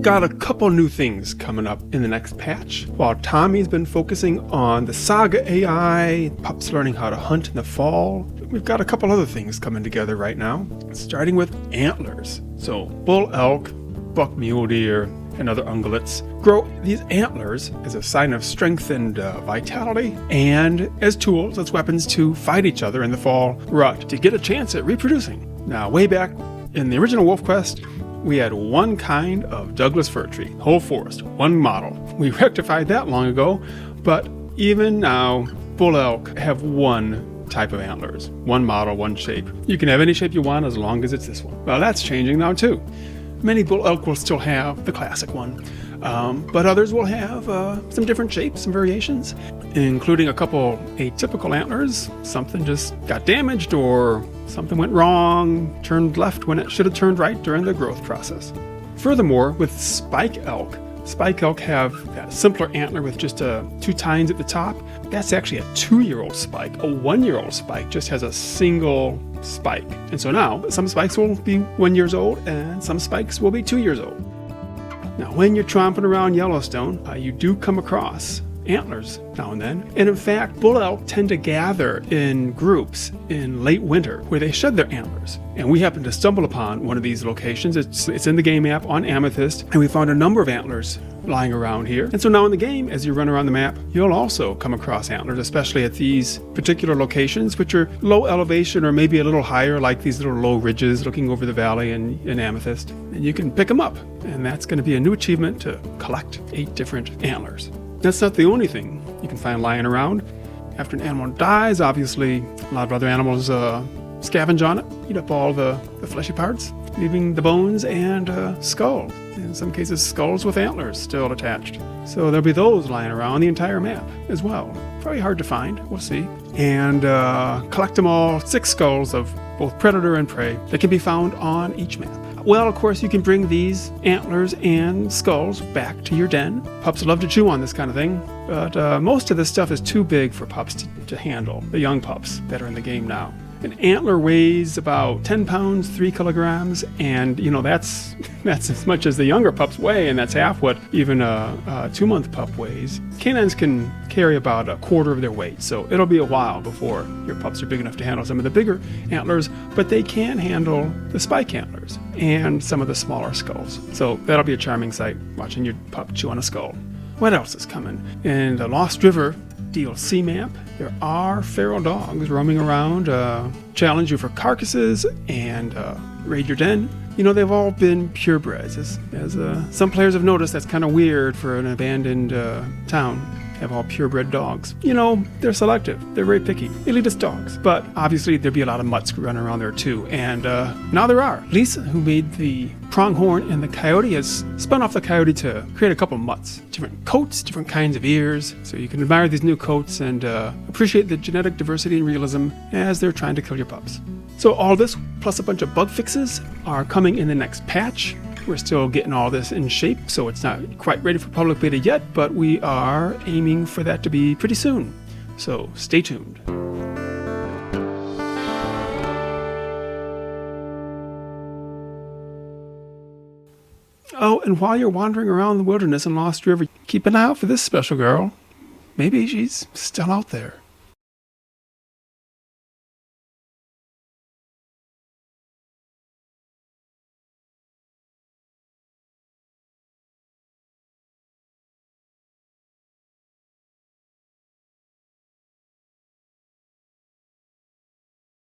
got a couple new things coming up in the next patch. While Tommi's been focusing on the Saga AI, pups learning how to hunt in the fall, we've got a couple other things coming together right now, starting with antlers. So bull elk, buck mule deer, and other ungulates grow these antlers as a sign of strength and vitality, and as tools, as weapons to fight each other in the fall rut to get a chance at reproducing. Now, way back in the original WolfQuest, we had one kind of Douglas fir tree, whole forest, one model. We rectified that long ago, but even now, bull elk have one type of antlers, one model, one shape. You can have any shape you want as long as it's this one. Well, that's changing now too. Many bull elk will still have the classic one, but others will have some different shapes, some variations, including a couple atypical antlers. Something just got damaged or something went wrong, turned left when it should have turned right during the growth process. Furthermore, with spike elk have that simpler antler with just two tines at the top. That's actually a 2-year-old spike. A 1-year-old spike just has a single spike. And so now some spikes will be 1 year old and some spikes will be 2 years old. Now, when you're tromping around Yellowstone, you do come across antlers now and then. And in fact, bull elk tend to gather in groups in late winter where they shed their antlers. And we happened to stumble upon one of these locations. It's in the game app on Amethyst, and we found a number of antlers lying around here. And so now in the game, as you run around the map, you'll also come across antlers, especially at these particular locations, which are low elevation or maybe a little higher, like these little low ridges looking over the valley in Amethyst. And you can pick them up. And that's going to be a new achievement to collect 8 different antlers. That's not the only thing you can find lying around. After an animal dies, obviously, a lot of other animals scavenge on it, eat up all the fleshy parts, leaving the bones and skull. In some cases, skulls with antlers still attached. So there'll be those lying around the entire map as well. Probably hard to find, we'll see. And collect them all, 6 skulls of both predator and prey that can be found on each map. Well, of course, you can bring these antlers and skulls back to your den. Pups love to chew on this kind of thing, but most of this stuff is too big for pups to handle, the young pups that are in the game now. An antler weighs about 10 pounds, 3 kilograms, and that's as much as the younger pups weigh, and that's half what even a 2-month pup weighs. Canines can carry about a quarter of their weight, so it'll be a while before your pups are big enough to handle some of the bigger antlers, but they can handle the spike antlers and some of the smaller skulls. So that'll be a charming sight, watching your pup chew on a skull. What else is coming? In the Lost River DLC map, there are feral dogs roaming around, challenge you for carcasses, and raid your den. They've all been purebreds. As some players have noticed, that's kind of weird for an abandoned town. Have all purebred dogs. They're selective. They're very picky. Elitist dogs. But obviously there'd be a lot of mutts running around there too. And now there are. Lisa, who made the pronghorn and the coyote, has spun off the coyote to create a couple mutts. Different coats, different kinds of ears. So you can admire these new coats and appreciate the genetic diversity and realism as they're trying to kill your pups. So all this, plus a bunch of bug fixes, are coming in the next patch. We're still getting all this in shape, so it's not quite ready for public beta yet, but we are aiming for that to be pretty soon. So stay tuned. Oh, and while you're wandering around the wilderness in Lost River, keep an eye out for this special girl. Maybe she's still out there.